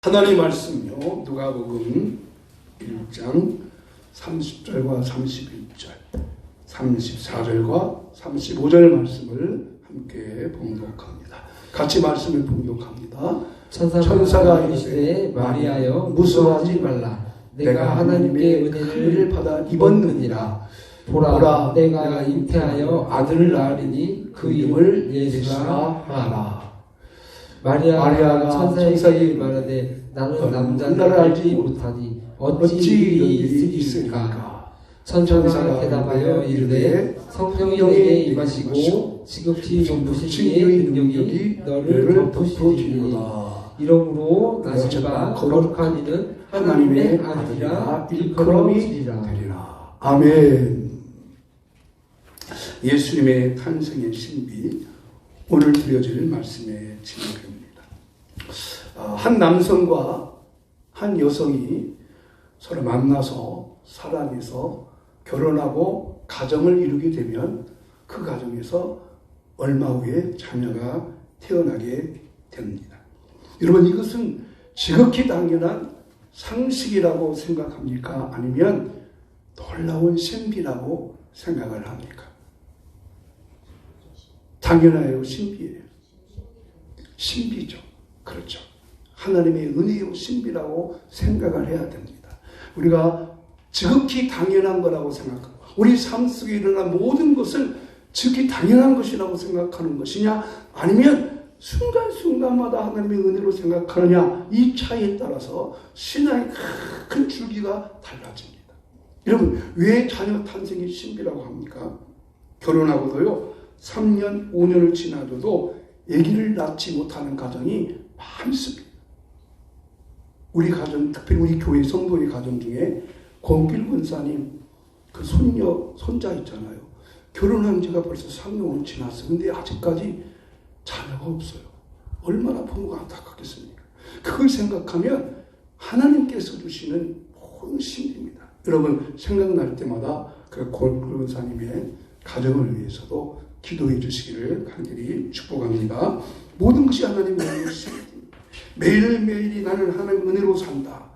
하나님 말씀요, 누가복음 1장 30절과 31절, 34절과 35절 말씀을 함께 봉독합니다. 같이 말씀을 봉독합니다. 천사가 이르시되 마리아여 무서워하지 말라. 내가 하나님의 은혜를 받아 입었느니라. 보라, 내가 잉태하여 아들을 낳으리니 그 이름을 예수라 하라. 마리아가 천사에게 말하되 나는 남자를 알지 못하니 어찌 이런 일이 있으리까. 천사가 대답하여 이르되 성령이 내게 임하시고 지극히 높으신 이의 능력이 너를 덮으시리니 이러므로 나시가 거룩한 이는 하나님의 아들이라 일컬음이리라. 되리라. 아멘. 예수님의 탄생의 신비, 오늘 드려질 말씀의 제목입니다. 한 남성과 한 여성이 서로 만나서 사랑해서 결혼하고 가정을 이루게 되면 그 가정에서 얼마 후에 자녀가 태어나게 됩니다. 여러분, 이것은 지극히 당연한 상식이라고 생각합니까? 아니면 놀라운 신비라고 생각을 합니까? 당연해요, 신비예요. 신비죠. 그렇죠. 하나님의 은혜요 신비라고 생각을 해야 됩니다. 우리가 지극히 당연한 거라고 생각하고, 우리 삶 속에 일어난 모든 것을 지극히 당연한 것이라고 생각하는 것이냐, 아니면 순간순간마다 하나님의 은혜로 생각하느냐, 이 차이에 따라서 신앙의 큰 줄기가 달라집니다. 여러분, 왜 자녀 탄생이 신비라고 합니까? 결혼하고도요 3년, 5년을 지나도 아기를 낳지 못하는 가정이 많습니다. 우리 가정, 특별히 우리 교회 성도의 가정 중에 권길 권사님 그 손자 있잖아요. 결혼한 지가 벌써 3년을 지났어요. 근데 아직까지 자녀가 없어요. 얼마나 부모가 안타깝겠습니까? 그걸 생각하면 하나님께서 주시는 모든 신비입니다. 여러분, 생각날 때마다 그 권길 권사님의 가정을 위해서도 기도해 주시기를 간절히 축복합니다. 모든 것이 하나님의 은혜입니다. 매일매일이 나는 하나님의 은혜로 산다,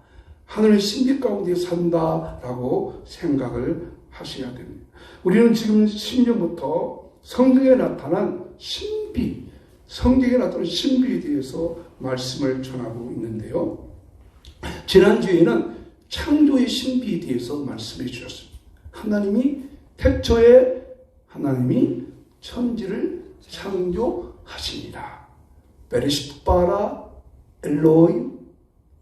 하나님의 신비 가운데 산다라고 생각을 하셔야 됩니다. 우리는 지금 10년부터 성경에 나타난 신비, 성경에 나타난 신비에 대해서 말씀을 전하고 있는데요. 지난주에는 창조의 신비에 대해서 말씀해 주셨습니다. 하나님이 태초에 하나님이 천지를 창조하시니라. 베레시트바라 엘로임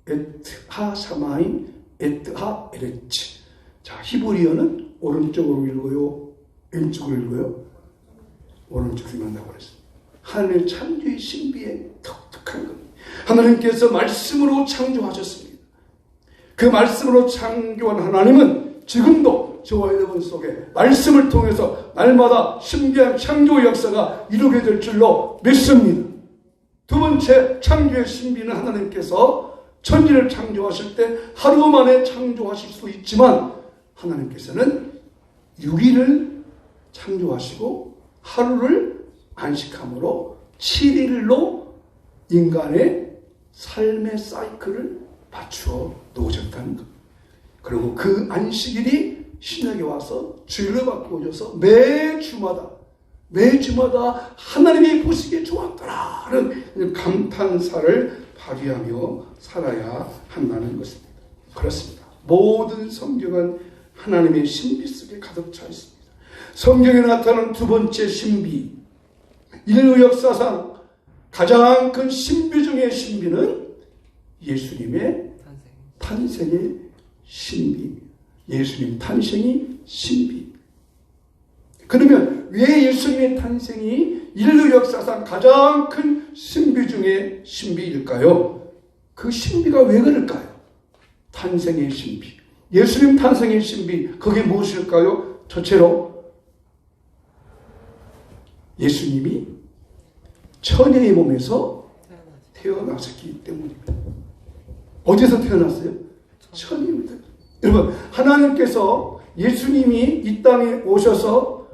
에트하 사마임 에트하 에레치. 자, 히브리어는 오른쪽으로 읽어요, 왼쪽으로 읽어요? 오른쪽으로 읽는다고 그랬습니다. 하나님의 창조의 신비에 독특한 겁니다. 하나님께서 말씀으로 창조하셨습니다. 그 말씀으로 창조한 하나님은 지금도 저와 여러분 속에 말씀을 통해서 날마다 신비한 창조 역사가 이루게 될 줄로 믿습니다. 두 번째 창조의 신비는 하나님께서 천지를 창조하실 때 하루 만에 창조하실 수 있지만 하나님께서는 6일을 창조하시고 하루를 안식함으로 7일로 인간의 삶의 사이클을 맞추어 놓으셨다는 것. 그리고 그 안식일이 신약에 와서 주일로 바꾸어져서 매주마다 하나님이 보시기에 좋았더라는 감탄사를 발휘하며 살아야 한다는 것입니다. 그렇습니다. 모든 성경은 하나님의 신비 속에 가득 차 있습니다. 성경에 나타나는 두 번째 신비, 인류 역사상 가장 큰 신비 중의 신비는 예수님의 탄생의 신비. 예수님 탄생이 신비. 그러면 왜 예수님의 탄생이 인류 역사상 가장 큰 신비 중에 신비일까요? 그 신비가 왜 그럴까요? 탄생의 신비, 예수님 탄생의 신비, 그게 무엇일까요? 첫째로 예수님이 처녀의 몸에서 태어나셨기 때문입니다. 어디서 태어났어요? 처녀입니다. 여러분, 하나님께서 예수님이 이 땅에 오셔서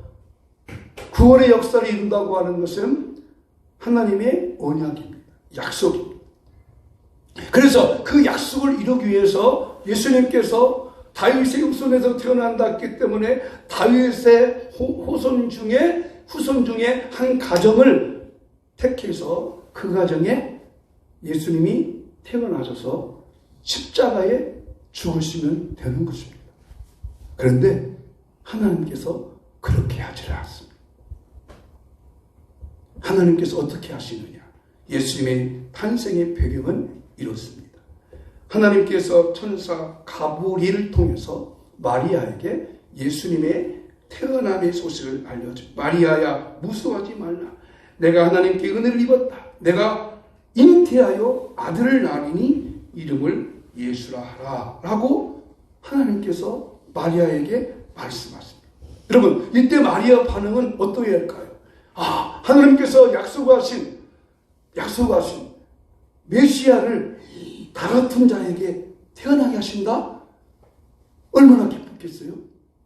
구원의 역사를 이룬다고 하는 것은 하나님의 언약입니다. 약속입니다. 그래서 그 약속을 이루기 위해서 예수님께서 다윗의 후손에서 태어난다기 때문에 다윗의 후손 중에 한 가정을 택해서 그 가정에 예수님이 태어나셔서 십자가에 죽으시면 되는 것입니다. 그런데 하나님께서 그렇게 하지 않았습니다. 하나님께서 어떻게 하시느냐? 예수님의 탄생의 배경은 이렇습니다. 하나님께서 천사 가브리엘을 통해서 마리아에게 예수님의 태어남의 소식을 알려줘. 마리아야, 무서워하지 말라. 내가 하나님께 은혜를 입었다. 내가 잉태하여 아들을 낳으니 이름을 예수라 하라. 라고 하나님께서 마리아에게 말씀하십니다. 여러분, 이때 마리아 반응은 어떠해야 할까요? 하나님께서 약속하신 메시아를 다 같은 자에게 태어나게 하신다? 얼마나 기쁘겠어요?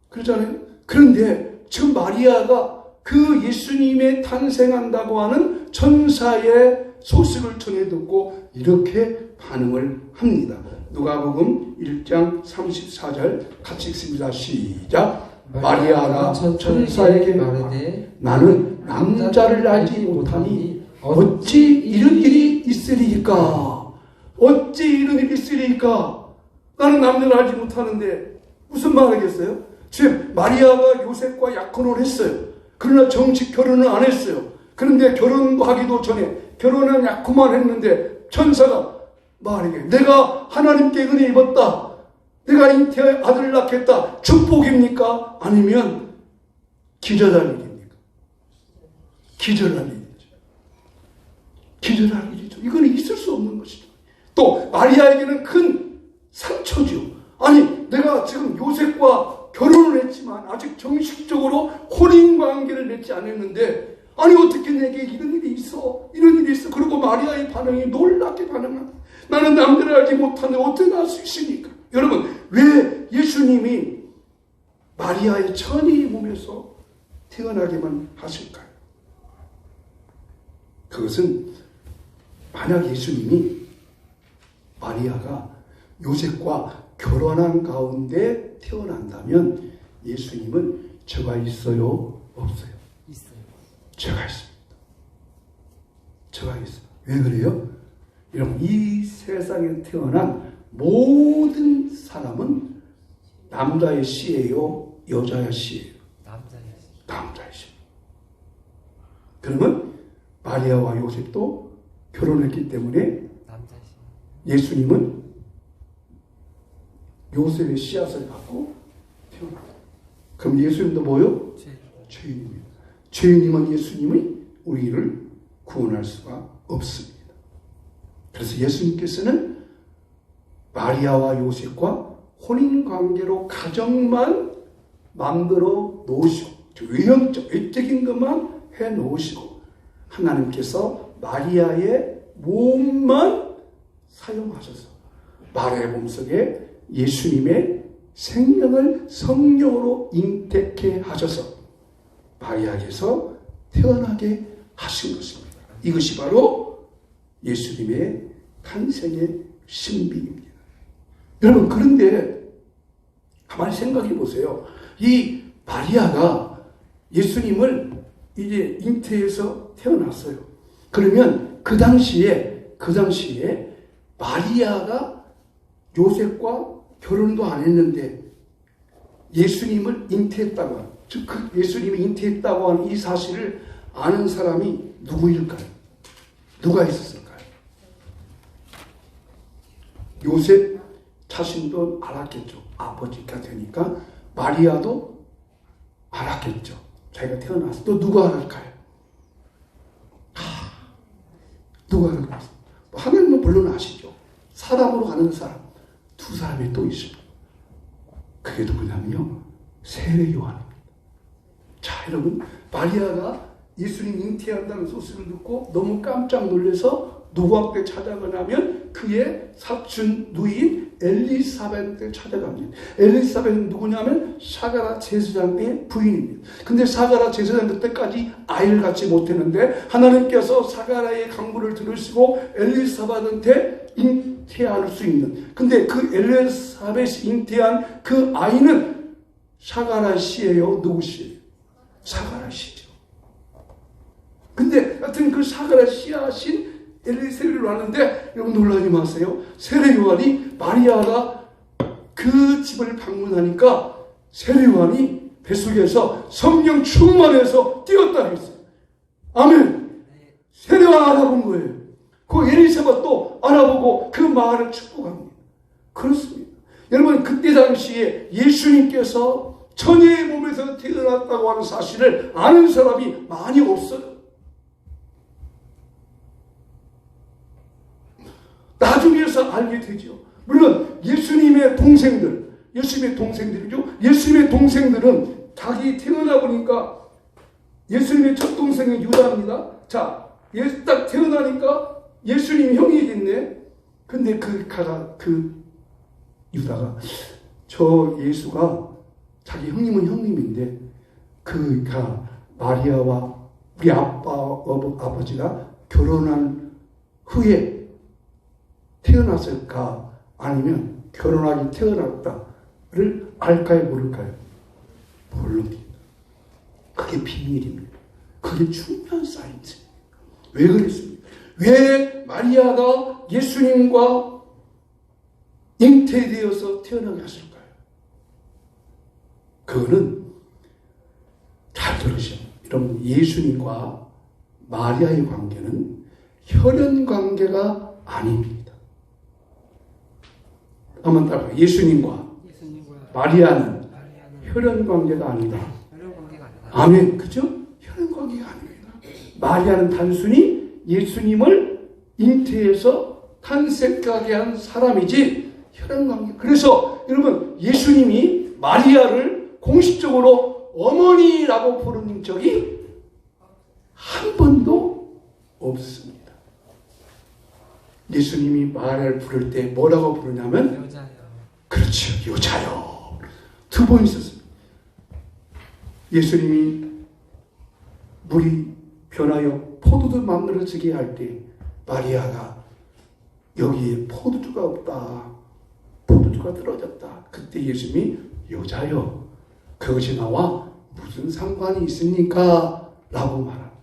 그렇잖아요? 그런데 지금 마리아가 그 예수님의 탄생한다고 하는 천사의 소식을 전해 듣고 이렇게 반응을 합니다. 누가복음 1장 34절 같이 읽습니다. 시작. 마리아가 천사에게 말하되 나는 남자를 알지 못하니 어찌 이런 일이 있으리이까? 어찌 이런 일이 있으리이까? 나는 남자를 알지 못하는데 무슨 말 하겠어요? 지금 마리아가 요셉과 약혼을 했어요. 그러나 정식 결혼을 안 했어요. 그런데 결혼도 하기도 전에 결혼은 약혼만 했는데 천사가 말하게 내가 하나님께 은혜 입었다. 내가 잉태하여 아들을 낳겠다. 축복입니까? 아니면 기절할 일입니까? 기절할 일이죠. 기절할 일이죠. 이거는 있을 수 없는 것이죠. 또 마리아에게는 큰 상처죠. 아니 내가 지금 요셉과 결혼을 했지만 아직 정식적으로 혼인관계를 맺지 않았는데 아니 어떻게 내게 이런 일이 있어? 이런 일이 있어. 그리고 마리아의 반응이 놀랍게 반응합니다. 나는 남들을 알지 못하는데 어떻게 알 수 있습니까? 여러분 왜 예수님이 마리아의 처녀의 몸에서 태어나게만 하실까요? 그것은 만약 예수님이 마리아가 요셉과 결혼한 가운데 태어난다면 예수님은 죄가 있어요? 없어요? 있어요. 죄가 있습니다. 죄가 있어요. 왜 그래요? 여러분 이 세상에 태어난 모든 사람은 남자의 씨예요? 여자의 씨예요? 남자의 씨. 그러면 마리아와 요셉도 결혼했기 때문에 예수님은 요셉의 씨앗을 갖고 태어납니다. 그럼 예수님도 뭐요? 죄인입니다. 죄인이면 예수님이 우리를 구원할 수가 없습니다. 그래서 예수님께서는 마리아와 요셉과 혼인관계로 가정만 만들어 놓으시고 외형적인 것만 해 놓으시고 하나님께서 마리아의 몸만 사용하셔서 마리아의 몸속에 예수님의 생명을 성령으로 잉태케 하셔서 마리아에게서 태어나게 하신 것입니다. 이것이 바로 예수님의 탄생의 신비입니다. 여러분 그런데 가만히 생각해 보세요. 이 마리아가 예수님을 이제 잉태해서 태어났어요. 그러면 그 당시에 마리아가 요셉과 결혼도 안 했는데 예수님을 잉태했다고 즉 예수님이 잉태했다고 하는 이 사실을 아는 사람이 누구일까요? 누가 있었을까요? 요셉 자신도 알았겠죠. 아버지가 되니까 마리아도 알았겠죠. 자기가 태어났어. 또 누가 알을까요? 누가 알을까요? 하나님은 물론 아시죠. 사람으로 아는 사람 두 사람이 또 있습니다. 그게 누구냐면요. 세례 요한입니다. 자 여러분 마리아가 예수님 잉태한다는 소식을 듣고 너무 깜짝 놀라서 누구한테 찾아가냐면 그의 사촌 누이인 엘리사벳한테 찾아갑니다. 엘리사벳은 누구냐면 사가랴 제사장의 부인입니다. 근데 사가랴 제사장 그때까지 아이를 갖지 못했는데 하나님께서 사가랴의 간구를 들으시고 엘리사벳한테 잉태할 수 있는. 근데 그 엘리사벳이 잉태한 그 아이는 사가랴씨예요? 누구시예요? 사가랴씨죠. 근데 하여튼 그 사가랴씨하신 엘리사벳을 왔는데 여러분 놀라지 마세요. 세례 요한이 마리아가 그 집을 방문하니까 세례 요한이 뱃속에서 성령 충만해서 뛰었다 했어요. 아멘. 세례 요한 알아본 거예요. 그 엘리사벳도 알아보고 그 마을을 축복합니다. 그렇습니다. 여러분 그때 당시에 예수님께서 처녀의 몸에서 태어났다고 하는 사실을 아는 사람이 많이 없어요. 나중에서 알게 되죠. 물론 예수님의 동생들이죠. 예수님의 동생들은 자기 태어나 보니까 예수님의 첫 동생은 유다입니다. 자, 딱 태어나니까 예수님 형이겠네. 근데 그 유다가 저 예수가 자기 형님은 형님인데 그가 마리아와 우리 아버지가 결혼한 후에 태어났을까 아니면 결혼하기 태어났다를 알까요 모를까요? 모릅니다. 그게 비밀입니다. 그게 중요한 사인이에요. 왜 그랬습니까? 왜 마리아가 예수님과 잉태되어서 태어나게 하실까요? 그거는 잘 들으시오. 여러분 예수님과 마리아의 관계는 혈연 관계가 아닙니다. 한번 따라해요. 예수님과 마리아는 혈연 관계가 아니다. 아멘. 그죠? 혈연 관계가 아닙니다. 마리아는 단순히 예수님을 잉태해서 탄생하게 한 사람이지 혈연 관계. 그래서 여러분 예수님이 마리아를 공식적으로 어머니라고 부른 적이 한 번도 없습니다. 예수님이 마리아를 부를 때 뭐라고 부르냐면 여자요. 그렇죠. 여자요. 두 번 있었습니다. 예수님이 물이 변하여 포도주 만들어지게 할 때 마리아가 여기에 포도주가 없다. 포도주가 떨어졌다. 그때 예수님이 여자요. 그것이 나와 무슨 상관이 있습니까? 라고 말합니다.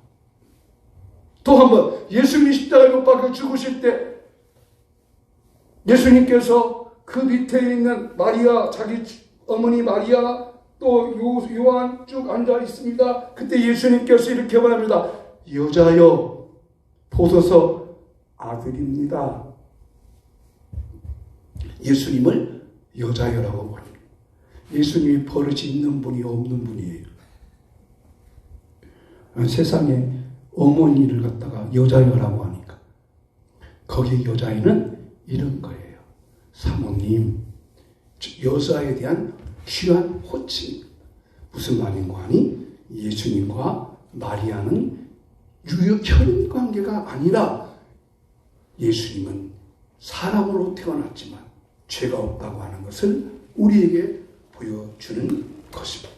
또 한 번 예수님이 십자가에 못 박혀 죽으실 때 예수님께서 그 밑에 있는 마리아, 자기 어머니 마리아 또 요한 쭉 앉아 있습니다. 그때 예수님께서 이렇게 말합니다. 여자여 보소서 아들입니다. 예수님을 여자여라고 말합니다. 예수님이 버릇이 있는 분이 없는 분이에요. 세상에 어머니를 갖다가 여자여라고 하니까 거기에 여자애는 이런 거예요. 사모님, 여자에 대한 귀한 호칭. 무슨 말인고 하니 예수님과 마리아는 혈연 관계가 아니라 예수님은 사람으로 태어났지만 죄가 없다고 하는 것을 우리에게 보여주는 것입니다.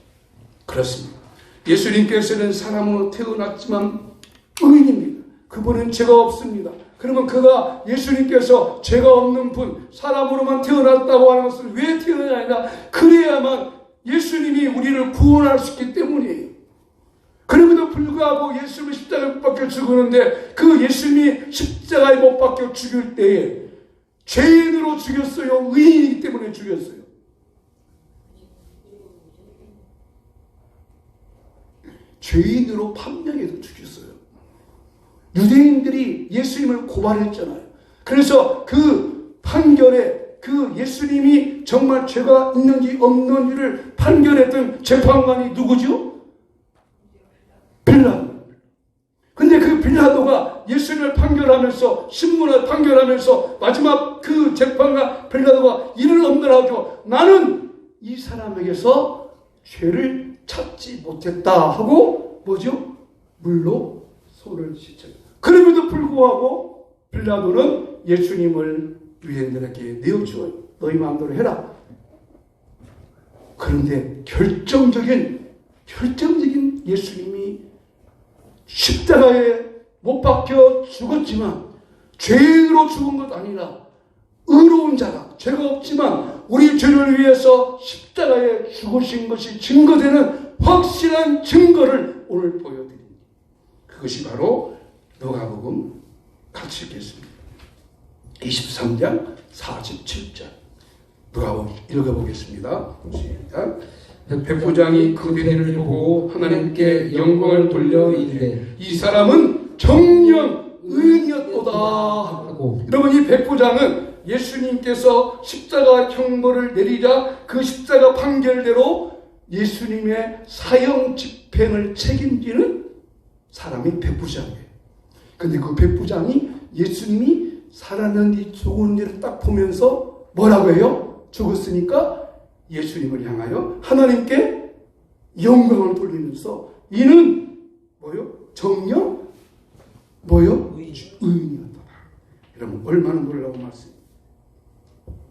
그렇습니다. 예수님께서는 사람으로 태어났지만 의인입니다. 그분은 죄가 없습니다. 그러면 그가 예수님께서 죄가 없는 분, 사람으로만 태어났다고 하는 것을 왜 태어나냐? 그래야만 예수님이 우리를 구원할 수 있기 때문이에요. 그럼에도 불구하고 예수님이 십자가에 못 박혀 죽었는데 그 예수님이 십자가에 못 박혀 죽을 때에 죄인으로 죽였어요? 의인이기 때문에 죽였어요? 죄인으로 판명해서 죽였어요. 유대인들이 예수님을 고발했잖아요. 그래서 그 판결에 그 예수님이 정말 죄가 있는지 없는지를 판결했던 재판관이 누구죠? 빌라도. 근데 그 빌라도가 예수님을 판결하면서 신문을 판결하면서 마지막 그 재판관 빌라도가 이를 엄멸하죠. 나는 이 사람에게서 죄를 찾지 못했다 하고 뭐죠? 물로 손을 씻죠. 그럼에도 불구하고 빌라도는 예수님을 유대인들에게 내어주어요. 너희 마음대로 해라. 그런데 결정적인 예수님이 십자가에 못 박혀 죽었지만 죄인으로 죽은 것 아니라 의로운 자가 죄가 없지만 우리 죄를 위해서 십자가에 죽으신 것이 증거되는 확실한 증거를 오늘 보여드립니다. 그것이 바로 누가복음 같이 읽겠습니다. 23장 47절 누가복음 읽어보겠습니다. 시작. 백부장이 그 괴를 보고 하나님께 영광을 돌려 이르되 이 사람은 정녕 의인이었도다 하고. 여러분, 이 백부장은 예수님께서 십자가 형벌을 내리자 그 십자가 판결대로 예수님의 사형 집행을 책임지는 사람이 백부장이에요. 근데 그 백부장이 예수님이 살았는지 죽었는지를 딱 보면서 뭐라고 해요? 죽었으니까 예수님을 향하여 하나님께 영광을 돌리면서 이는 뭐요? 정녕 뭐요? 의인이었다. 여러분, 얼마나 놀라운 말씀입니다.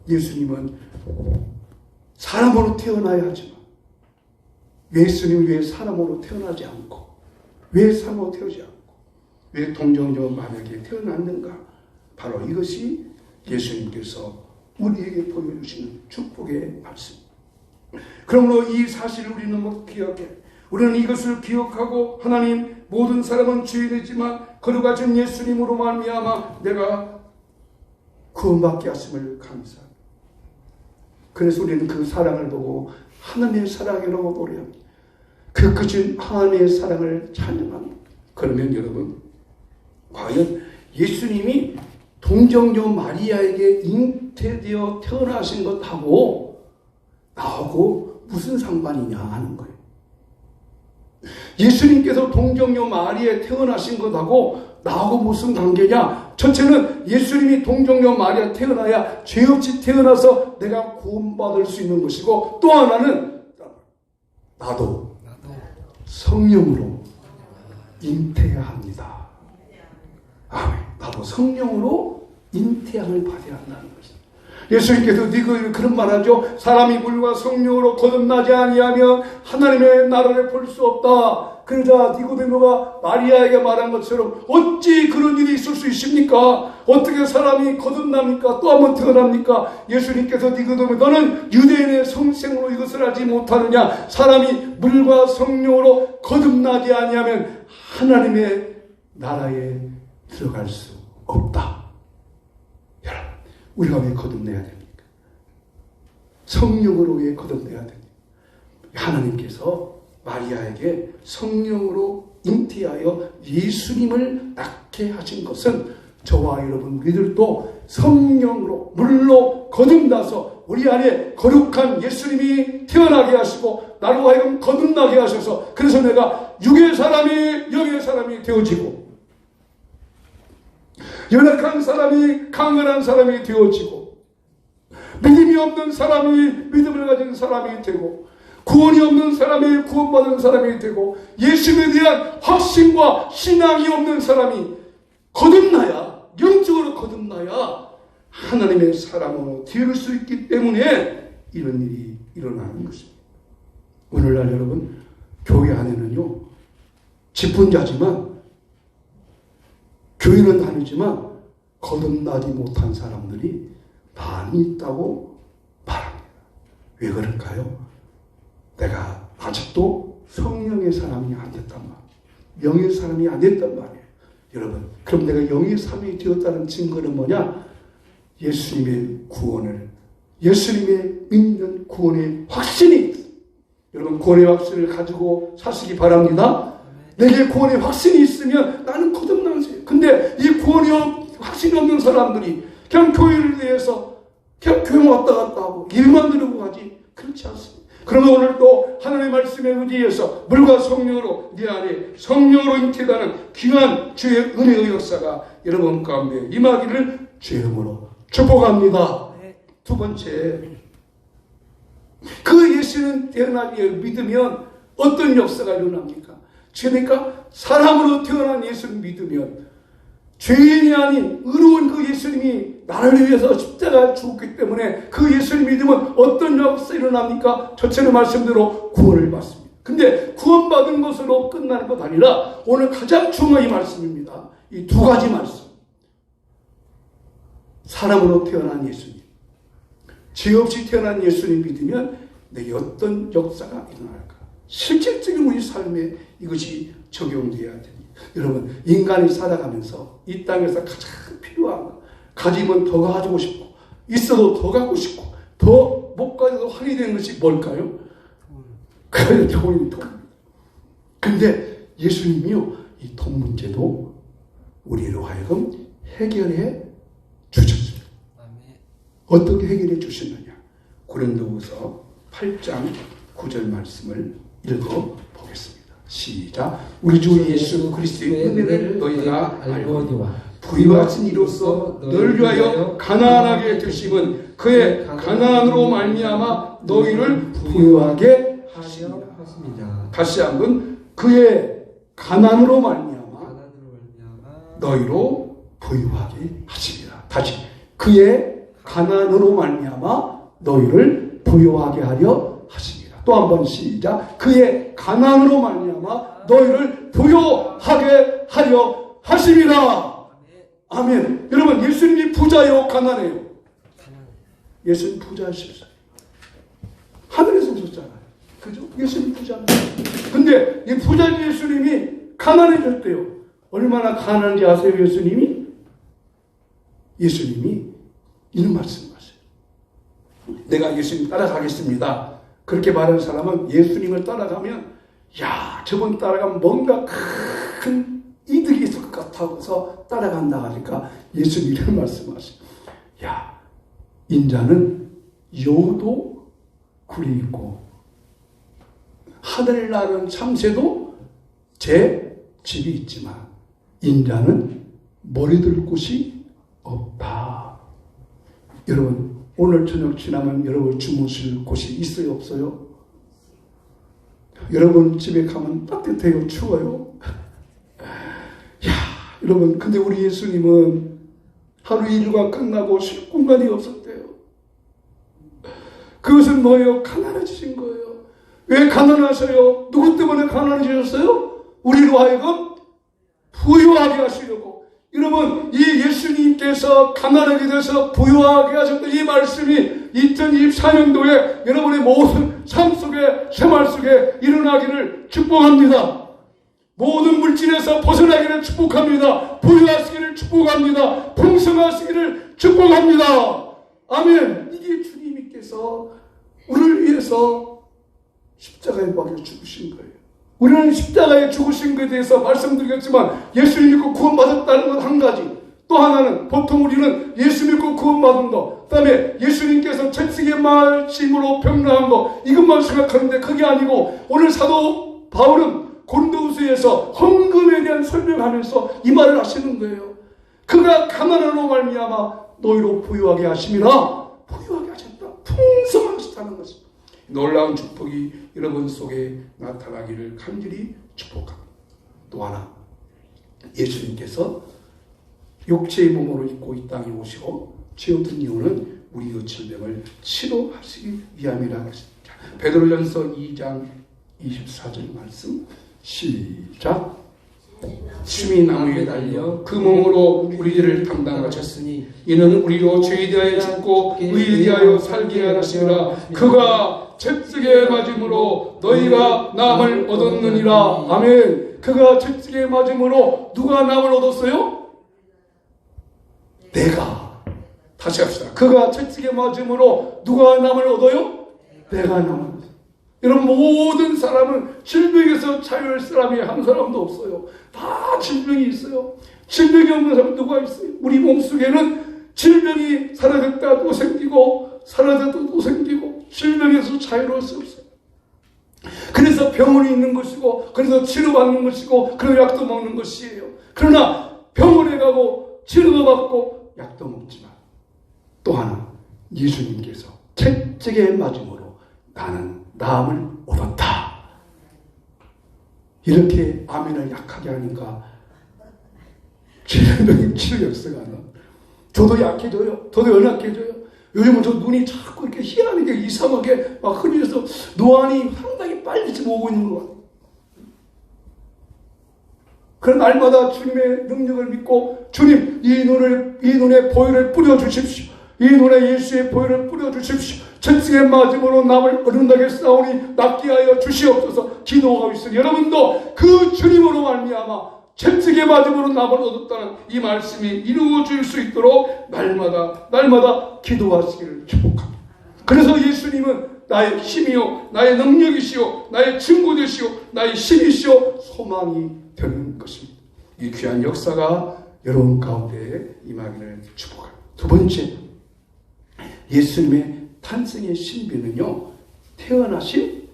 예수님은 사람으로 태어나야 하지만 예수님은 왜 사람으로 태어나지 않고 왜 사람으로 태어나지 않고 왜 동정녀 마리아에게 태어났는가? 바로 이것이 예수님께서 우리에게 보여주시는 축복의 말씀입니다. 그러므로 이 사실을 우리는 못 기억해. 우리는 이것을 기억하고 하나님, 모든 사람은 죄인이지만 거룩하신 예수님으로 말미암아 내가 구원받게 하심을 감사합니다. 그래서 우리는 그 사랑을 보고 하나님의 사랑이라고 노래합니다. 그 크신 하나님의 사랑을 찬양합니다. 그러면 여러분, 과연 예수님이 동정녀 마리아에게 잉태되어 태어나신 것하고 나하고 무슨 상관이냐 하는 거예요. 예수님께서 동정녀 마리아에 태어나신 것하고 나하고 무슨 관계냐? 첫째는 예수님이 동정녀 마리아 태어나야 죄 없이 태어나서 내가 구원받을 수 있는 것이고, 또 하나는 나도 성령으로 잉태해야 합니다. 아멘. 나도 성령으로 잉태함을 받아야 한다는 것입니다. 예수님께서 그런 말하죠. 사람이 물과 성령으로 거듭나지 아니하면 하나님의 나라를 볼 수 없다. 그러자 니고데모가 마리아에게 말한 것처럼 어찌 그런 일이 있을 수 있습니까? 어떻게 사람이 거듭납니까? 또 한번 태어납니까? 예수님께서 니고데모, 너는 유대인의 성생으로 이것을 하지 못하느냐? 사람이 물과 성령으로 거듭나지 아니하면 하나님의 나라에 들어갈 수 없다. 여러분, 우리가 왜 거듭내야 됩니까? 성령으로 왜 거듭내야 됩니까? 하나님께서 마리아에게 성령으로 잉태하여 예수님을 낳게 하신 것은 저와 여러분 우리들도 성령으로 물로 거듭나서 우리 안에 거룩한 예수님이 태어나게 하시고 나로 하여금 거듭나게 하셔서, 그래서 내가 육의 사람이 영의 사람이 되어지고 연약한 사람이 강건한 사람이 되어지고 믿음이 없는 사람이 믿음을 가진 사람이 되고 구원이 없는 사람이 구원받은 사람이 되고 예수님에 대한 확신과 신앙이 없는 사람이 거듭나야, 영적으로 거듭나야 하나님의 사람으로 되어올 수 있기 때문에 이런 일이 일어나는 것입니다. 오늘날 여러분, 교회 안에는요, 직분자지만 교회는 다니지만 거듭나지 못한 사람들이 많이 있다고 말합니다. 왜 그럴까요? 내가 아직도 성령의 사람이 안 됐단 말이에요. 영의 사람이 안 됐단 말이에요. 여러분, 그럼 내가 영의 사람이 되었다는 증거는 뭐냐? 예수님의 구원을, 예수님의 믿는 구원의 확신이 있어요. 여러분, 구원의 확신을 가지고 사시기 바랍니다. 내게 구원의 확신이 있으면 나는 거듭나는 거예요. 근데 이 구원의 확신이 없는 사람들이 그냥 교회를 위해서 그냥 교회 왔다 갔다 하고 일만 들고 가지, 그렇지 않습니다. 그러면 오늘 또 하나님의 말씀에 의지해서 물과 성령으로 네 안에 성령으로 잉태하는 귀한 주의 은혜의 역사가 여러분 가운데 임하기를 주의 이름으로 축복합니다. 두 번째, 그 예수는 태어나기에 믿으면 어떤 역사가 일어납니까? 그러니까 사람으로 태어난 예수를 믿으면 죄인이 아닌 의로운 그 예수님이 나를 위해서 십자가에 죽었기 때문에 그 예수를 믿으면 어떤 역사가 일어납니까? 첫째는 말씀대로 구원을 받습니다. 근데 구원받은 것으로 끝나는 것 아니라 오늘 가장 중요한 이 말씀입니다. 이 두 가지 말씀. 사람으로 태어난 예수님, 죄 없이 태어난 예수님 믿으면 내게 어떤 역사가 일어날까? 실질적인 우리 삶에 이것이 적용되어야 됩니다. 여러분, 인간이 살아가면서 이 땅에서 가장 필요한 거, 가지면 더 가지고 싶고, 있어도 더 갖고 싶고, 더 못 가져도 환히 되는 것이 뭘까요? 그게 돈입니다. 근데 예수님이요, 이 돈 문제도 우리로 하여금 해결해 주셨어요. 어떻게 해결해 주셨느냐? 고린도후서 8장 9절 말씀을 읽어보겠습니다. 시작. 우리 주 예수 그리스도의 은혜를 너희가 알거니와 부유하신 이로써 너를 위하여 가난하게 되심은 그의 가난으로 말미암아 너희를 부유하게 하시니라. 다시 한번, 그의 가난으로 말미암아 너희로 부유하게 하시리라. 다시, 그의 가난으로 말미암아 너희를 부유하게 하려 하시니라. 또 한 번 시작. 그의 가난으로 말미암아 너희를 부유하게 하려 하시리라. 아멘. 여러분, 예수님이 부자요, 가난해요? 예수님 부자셨어요. 하늘에서 오셨잖아요. 그죠? 예수님 부자입니다. 근데 이 부자 예수님이 가난해졌대요. 얼마나 가난한지 아세요, 예수님이? 예수님이 이런 말씀하세요. 내가 예수님 따라가겠습니다. 그렇게 말하는 사람은 예수님을 따라가면, 야, 저분 따라가면 뭔가 큰 이득이 있을 것 같아서 따라간다 하니까 예수님이 이런 말씀하세요. 야, 인자는 여우도 굴이 있고 하늘 나는 참새도 제 집이 있지만 인자는 머리둘 곳이 없다. 여러분, 오늘 저녁 지나면 여러분 주무실 곳이 있어요, 없어요? 여러분 집에 가면 따뜻해요, 추워요? 야, 여러분, 근데 우리 예수님은 하루 일과 끝나고 쉴 공간이 없었대요. 그것은 뭐예요? 가난해지신 거예요. 왜 가난하셔요? 누구 때문에 가난해지셨어요? 우리로 하여금 부유하게 하시려고. 여러분, 이 예수님께서 가난하게 돼서 부유하게 하셨던 이 말씀이 2024년도에 여러분의 모든 삶 속에, 생활 속에 일어나기를 축복합니다. 모든 물질에서 벗어나기를 축복합니다. 부유하시기를 축복합니다. 풍성하시기를 축복합니다. 아멘. 이게 주님께서 우리를 위해서 십자가에 못 박혀 죽으신 거예요. 우리는 십자가에 죽으신 것에 대해서 말씀드리겠지만, 예수 믿고 구원받았다는 건 한 가지. 또 하나는, 보통 우리는 예수 믿고 구원받은 것, 그 다음에 예수님께서 채찍의 말씀으로 병나한 것, 이것만 생각하는데 그게 아니고, 오늘 사도 바울은 고린도후서에서 헌금에 대한 설명하면서 이 말을 하시는 거예요. 그가 가난함으로 말미암아 너희로 부유하게 하심이라. 부유하게 하셨다. 풍성하시다는 것입니다. 놀라운 축복이 여러분 속에 나타나기를 간절히 축복합니다. 또 하나, 예수님께서 육체의 몸으로 입고 이 땅에 오시고 채우던 이유는 우리의 질병을 치료하시기 위함이라고 했습니다. 베드로전서 2장 24절 말씀 시작. 심히 나무에 달려 그 몸으로 우리들을 담당하셨으니 이는 우리로 죄에 대하여 죽고 의에 대하여 살게 하시니라. 그가 채찍에 맞음으로 너희가 남을 얻었느니라. 아멘. 그가 채찍에 맞음으로 누가 남을 얻었어요? 내가. 다시 합시다. 그가 채찍에 맞음으로 누가 남을 얻어요? 내가 남을 얻어요. 여러분, 모든 사람은 질병에서 자유할 사람이 한 사람도 없어요. 다 질병이 있어요. 질병이 없는 사람은 누가 있어요? 우리 몸속에는 질병이 사라졌다 또 생기고 사라졌다 또 생기고 질병에서 자유로울 수 없어요. 그래서 병원이 있는 것이고, 그래서 치료받는 것이고, 그래서 약도 먹는 것이에요. 그러나 병원에 가고 치료도 받고 약도 먹지만 또 하나, 예수님께서 채찍에 맞음으로 나는 나음을 얻었다. 이렇게 아멘을 약하게 하니까 질병이 치료 역사가 안 나. 저도 약해져요. 저도 연약해져요. 요즘은 저 눈이 자꾸 이렇게 희한하게 이상하게 막 흐려서 노안이 상당히 빨리 지금 오고 있는 것 같아요. 그런 날마다 주님의 능력을 믿고 주님 이 눈에 보혈을 뿌려주십시오. 이 눈에 예수의 보혈을 뿌려주십시오. 전승의 맞음으로 남을 어른하게 싸우니 낫게 하여 주시옵소서 기도하고 있으니 여러분도 그 주님으로 말미암아 전승의 맞음으로 남을 얻었다는 이 말씀이 이루어질 수 있도록 날마다 기도하시기를 축복합니다. 그래서 예수님은 나의 힘이요 나의 능력이시요 나의 친구 되시요 나의 힘이시요 소망이 되는 것입니다. 이 귀한 역사가 여러분 가운데 임하기를 축복합니다. 두 번째, 예수님의 탄생의 신비는요 태어나신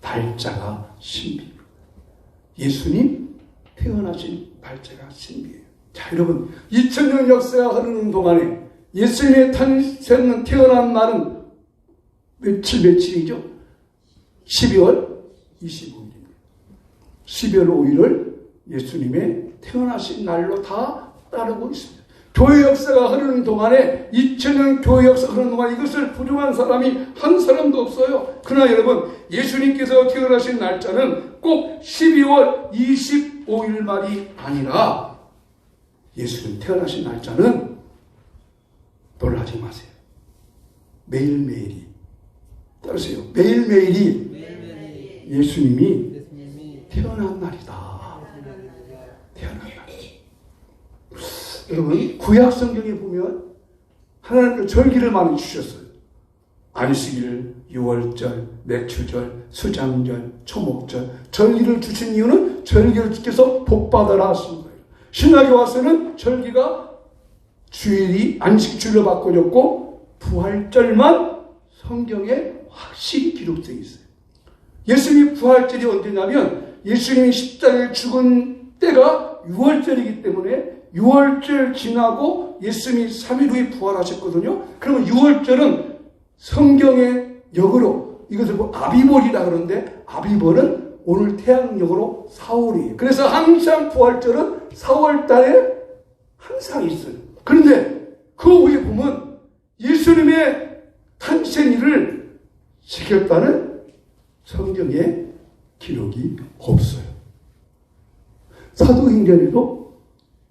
날짜가 신비입니다. 예수님 태어나신 날짜가 신비예요. 자, 여러분 2000년 역사가 흐르는 동안에 예수님의 탄생은 태어난 날은 며칠이죠? 12월 25일입니다. 12월 5일을 예수님의 태어나신 날로 다 따르고 있습니다. 교회 역사가 흐르는 동안에 2000년 교회 역사가 흐르는 동안에 이것을 부정한 사람이 한 사람도 없어요. 그러나 여러분 예수님께서 태어나신 날짜는 꼭 12월 25일 말이 아니라 예수님 태어나신 날짜는 놀라지 마세요. 매일매일이 따르세요. 매일매일이 예수님이 태어난 날이다. 태어난 날이지. 여러분 구약 성경에 보면 하나님께서 절기를 많이 주셨어요. 안식일, 유월절, 맥추절, 수장절, 초목절 절기를 주신 이유는 절기를 지켜서 복받아라 하신 거예요. 신약에 와서는 절기가 주일이 안식주일로 바꿔졌고 부활절만 성경에 확실히 기록되어 있어요. 예수님이 부활절이 언제냐면 예수님이 십자가에 죽은 때가 6월절이기 때문에 6월절 지나고 예수님이 3일 후에 부활하셨거든요. 그러면 6월절은 성경의 역으로 이것을 아비벌이라 그러는데 아비벌은 오늘 태양역으로 4월이에요. 그래서 항상 부활절은 4월 달에 항상 있어요. 그런데 그 후에 보면 예수님의 탄생일을 지켰다는 성경에 기록이 없어요. 사도행전에도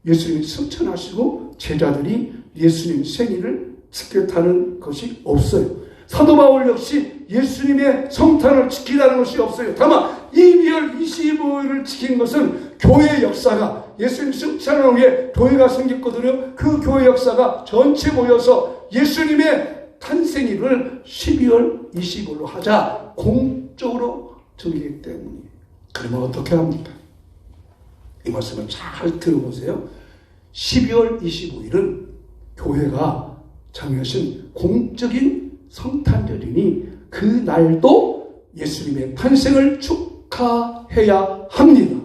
예수님이 승천하시고 제자들이 예수님 생일을 지켰다는 것이 없어요. 사도 바울 역시 예수님의 성탄을 지키라는 것이 없어요. 다만 12월 25일을 지킨 것은 교회 역사가 예수님 승천을 위해 교회가 생겼거든요. 그 교회 역사가 전체 모여서 예수님의 탄생일을 12월 25일로 하자 공적으로 정했기 때문이에요. 그러면 어떻게 합니까? 이 말씀을 잘 들어보세요. 12월 25일은 교회가 정하신 공적인 성탄절이니 그 날도 예수님의 탄생을 축하해야 합니다.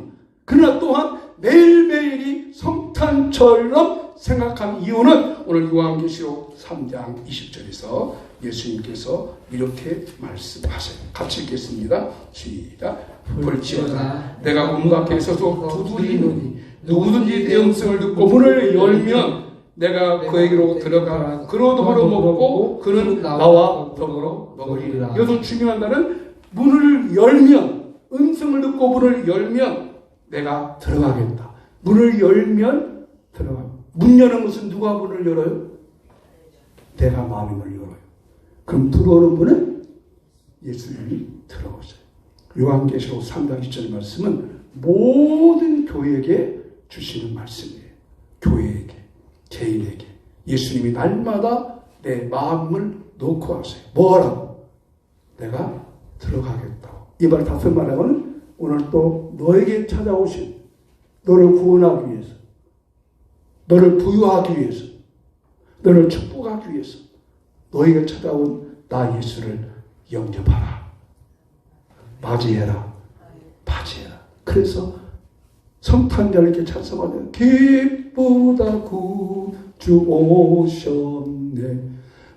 그러나 또한 매일매일이 성탄절로 생각한 이유는 오늘 요한계시록 3장 20절에서 예수님께서 이렇게 말씀하세요. 같이 읽겠습니다. 시작. 볼지어다 내가 문 밖에 서서 두드리노니 누구든지 내 음성을 듣고 문을 열면 내가 그에게로 들어가 그로 더불어 먹고 그는 나와 더불어 먹으리라. 여기서 중요한 말은 문을 열면 음성을 듣고 문을 열면 내가 들어가겠다. 문을 열면 들어가. 문 여는 것은 누가 문을 열어요? 내가 마음의 문을 열어요. 그럼 들어오는 문은 예수님이 들어오세요. 요한계시록 3장 20절 말씀은 모든 교회에게 주시는 말씀이에요. 교회에게, 개인에게. 예수님이 날마다 내 마음을 놓고 하세요. 뭐 하라고? 내가 들어가겠다고. 이 말 다섯 말하고는 오늘 또 너에게 찾아오신 너를 구원하기 위해서, 너를 부유하기 위해서, 너를 축복하기 위해서 너에게 찾아온 나 예수를 영접하라. 맞이해라. 맞이해라. 그래서 성탄절 이렇게 찬송하는 기쁘다 구주 오셨네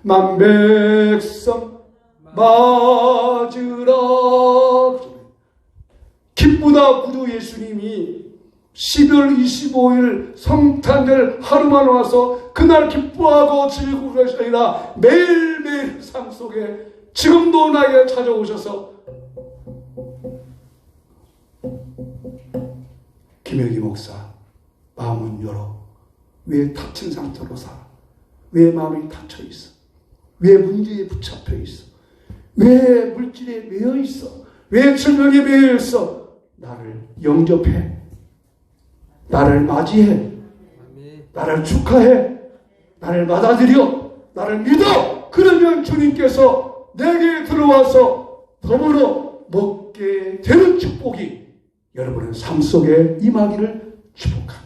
만백성 맞으라. 기쁘다 구주 예수님이 12월 25일 성탄절 하루만 와서 그날 기뻐하고 즐기고 그것이 아니라 매일매일 삶 속에 지금도 나에게 찾아오셔서 김혁기 목사, 마음은 열어. 왜 닫힌 상태로 살아? 왜 마음이 닫혀 있어? 왜 문제에 붙잡혀 있어? 왜 물질에 매여 있어? 왜 질병에 매여 있어? 나를 영접해. 나를 맞이해. 나를 축하해. 나를 받아들여. 나를 믿어. 그러면 주님께서 내게 들어와서 더불어 먹게 되는 축복이 여러분의 삶 속에 임하기를 축복합니다.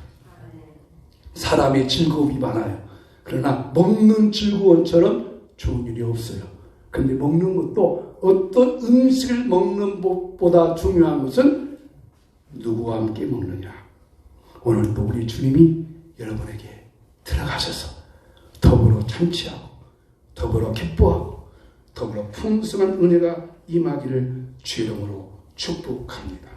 사람의 즐거움이 많아요. 그러나 먹는 즐거움처럼 좋은 일이 없어요. 그런데 먹는 것도 어떤 음식을 먹는 것보다 중요한 것은 누구와 함께 먹느냐. 오늘도 우리 주님이 여러분에게 들어가셔서 더불어 찬치하고 더불어 기뻐하고 더불어 풍성한 은혜가 임하기를 주의 이름으로 축복합니다.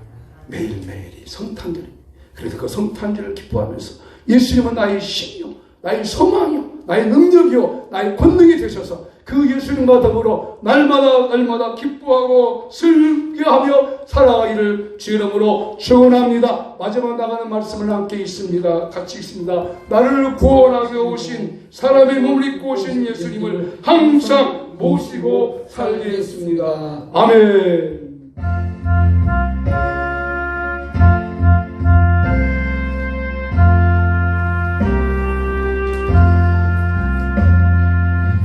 매일매일이 성탄절입니다. 그래서 그 성탄절을 기뻐하면서 예수님은 나의 힘이요, 나의 소망이요, 나의 능력이요, 나의 권능이 되셔서 그 예수님과 더불어 날마다 기뻐하고 즐겨하며 살아가기를 주 이름으로 축원합니다. 마지막 나가는 말씀을 함께 있습니다. 같이 있습니다. 나를 구원하게 오신 사람의 몸을 입고 오신 예수님을 항상 모시고 살겠습니다. 아멘.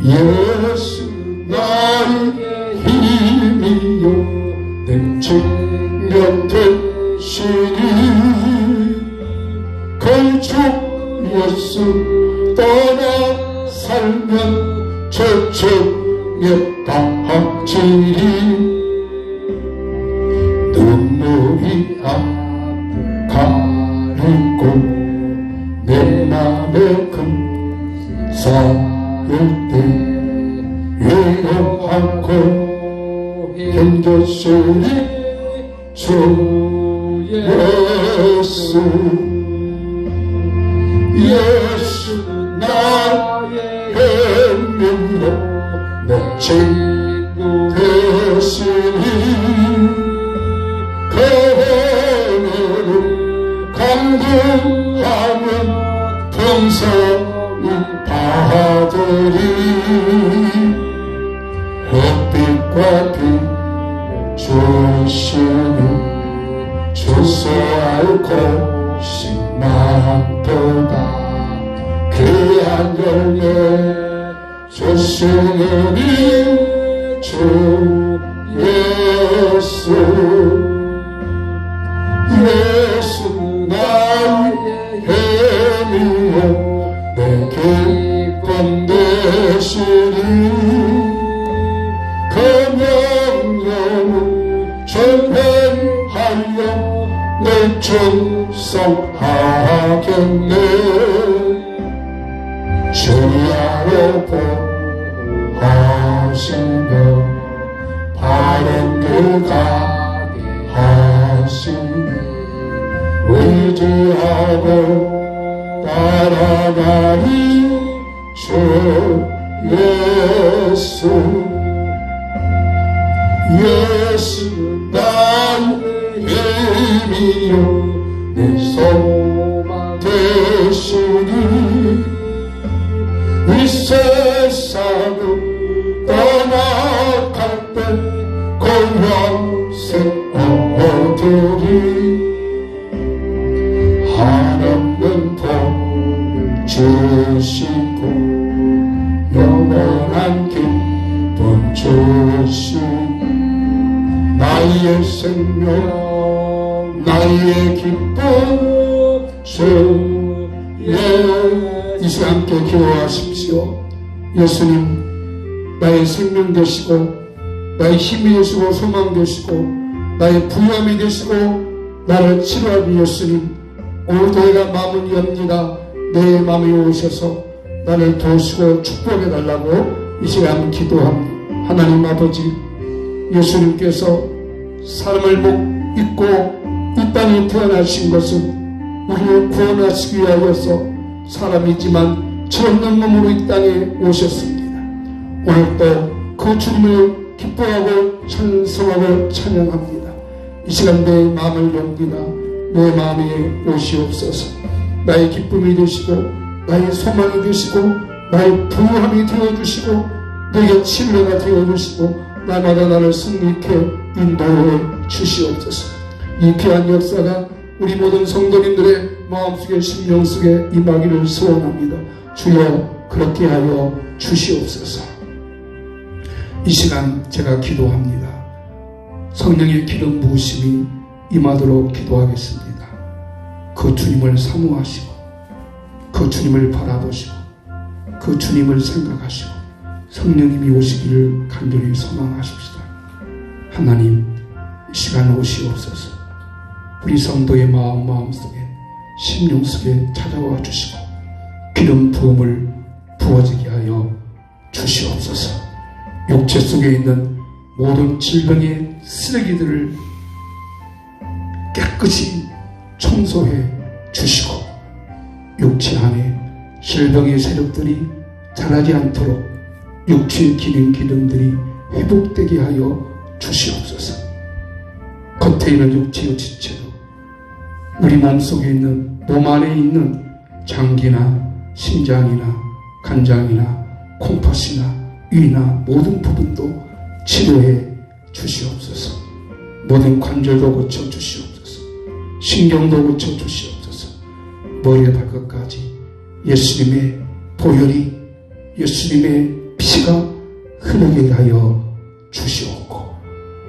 예수 나의 힘이요 내 증명 되시니 건축 예수 떠나 살면 저축력 다지리 눈물이 가리고 내 맘에 금사일 때 위로하고 힘줬으니 주 예수 예수 나의 힘이요 내 친구 되시니 그를 강구하면 평생을 받으리 햇빛과 비 주시니 주소할 곳이 많도다 귀한 열매 주시니 주 예수 예수 나의 힘이요 내 기쁨 되시니 그 명령을 전행하여 내 충성하겠네 주야로 보하시며 바른 길 가게 하시니 의지하고 따라가리 주 예수 예수 나의 힘이요 내 소망 되시니 이 세상을 떠나갈 때 공평생 얻으리 한없는 복을 주시고 영원한 기쁨 주시니 나의 생명 나의 기쁨 주의 이 시간 함께 기도하십시오. 예수님 나의 생명 되시고 나의 힘이 되시고 소망 되시고 나의 부여함이 되시고 나를 치료하는 예수님 오늘도 내가 마음을 엽니다. 내 마음에 오셔서 나를 도우시고 축복해 달라고 이 시간 기도합니다. 하나님 아버지 예수님께서 사람을 못 잊고 이 땅에 태어나신 것은 우리를 구원하시기 위하여서 사람이지만 죄없는 몸으로 이 땅에 오셨습니다. 오늘도 그 주님을 기뻐하고 찬송하고 찬양합니다. 이 시간 내 마음을 엽니다. 내 마음에 오시옵소서. 나의 기쁨이 되시고 나의 소망이 되시고 나의 부유함이 되어주시고 내게 치료가 되어주시고 날마다 나를 승리케 인도해 주시옵소서. 이 귀한 역사가 우리 모든 성도님들의 마음속에 심령 속에 임하기를 소원합니다. 주여 그렇게 하여 주시옵소서. 이 시간 제가 기도합니다. 성령의 기름 부으심이 임하도록 기도하겠습니다. 그 주님을 사모하시고 그 주님을 바라보시고 그 주님을 생각하시고 성령님이 오시기를 간절히 소망하십시다. 하나님, 이 시간 오시옵소서. 우리 성도의 마음속에 심령 속에 찾아와 주시고 기름 부음을 부어지게 하여 주시옵소서. 육체 속에 있는 모든 질병의 쓰레기들을 깨끗이 청소해 주시고 육체 안에 질병의 세력들이 자라지 않도록 육체의 기능들이 회복되게 하여 주시옵소서. 겉에 있는 육체의 지체도 우리 몸속에 있는 몸 안에 있는 장기나 심장이나 간장이나 콩팥이나 위나 모든 부분도 치료해 주시옵소서. 모든 관절도 고쳐 주시옵소서. 신경도 고쳐 주시옵소서. 머리에 발끝까지 예수님의 보혈이 예수님의 피가 흐르게 하여 주시옵고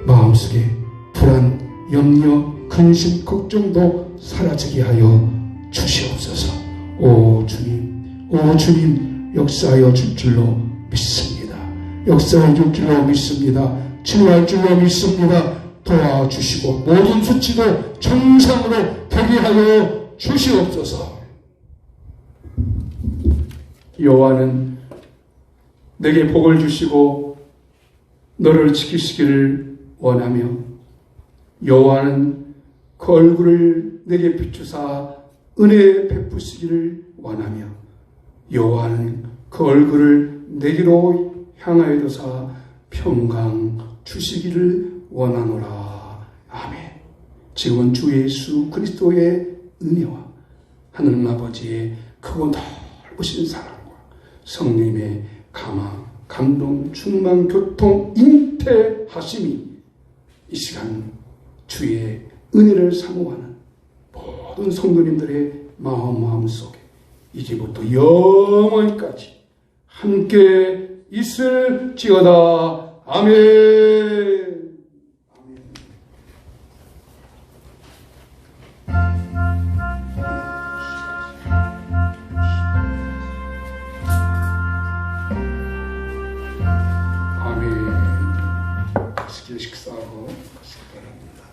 마음속에 불안, 염려, 근심, 걱정도 사라지게 하여 주시옵소서. 오 주님 역사하여 줄 줄로 믿습니다. 역사해 줄 줄로 믿습니다. 치료할 줄로 믿습니다. 도와주시고 모든 수치도 정상으로 되게 하여 주시옵소서. 여호와는 내게 복을 주시고 너를 지키시기를 원하며 여호와는 그 얼굴을 내게 비추사 은혜 베푸시기를 원하며 여호와는 그 얼굴을 내게로 향하여 두사 평강 주시기를 원하노라. 아멘. 지금은 주 예수 그리스도의 은혜와 하늘님 아버지의 크고 넓으신 사랑과 성령님의 감화, 감동, 충만, 교통, 잉태하심이 이 시간 주의 은혜를 사모하는 모든 성도님들의 마음속에 이제부터 영원까지 함께 있을지어다. 아멘. 식사하고 가시기 바랍니다.